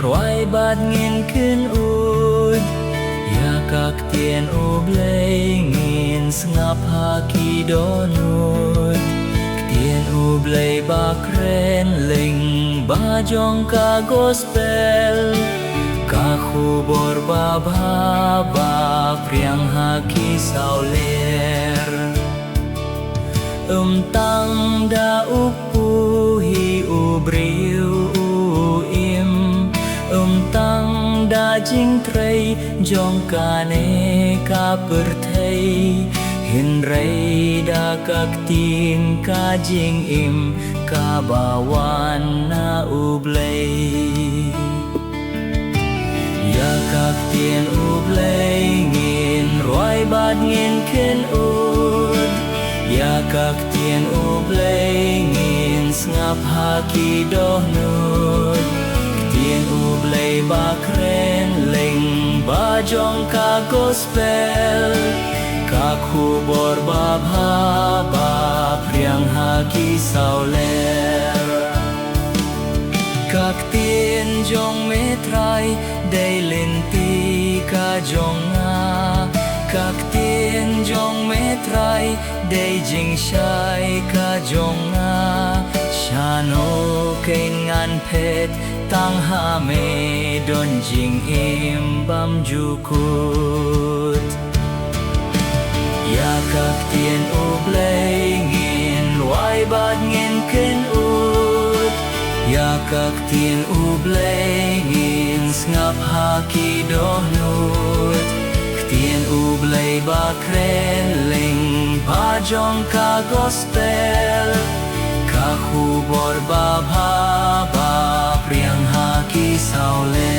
roi bát nghìn khuyên út ya các tiền ub lấy nghìn ngap ha kỳ đo nút tiền ub lấy ba kren linh ba jong ka gospel ka khubor ba ba priang ha ki sao ler tang da upu hi ubriu im tang da jing trei jong ka ne ka per thei hin rei da kak tin ka jing im ka bawan na ublei ya kak tin ublei ngin roi bát ngin khen ud ya kak tin ublei ngin ngap ha ki doh nut tin ublei ba kren ling ba jong ka gospel ka khubor ba ba priang ha ki sao ler kak tin jong me trai dei lin ti ka jong nga kak tin jong me trai dei jing shai ka jong nga shano kein ngan phet tang ha me don jing im bam ju kut ya kak tin ublei ngin luai bát ngin khen ut ya kak tin ublei ngin ngap ha ki doh nut tin ublei ba kren ling ba jong ka gospel ka khubor ba ba priang ha ki sao le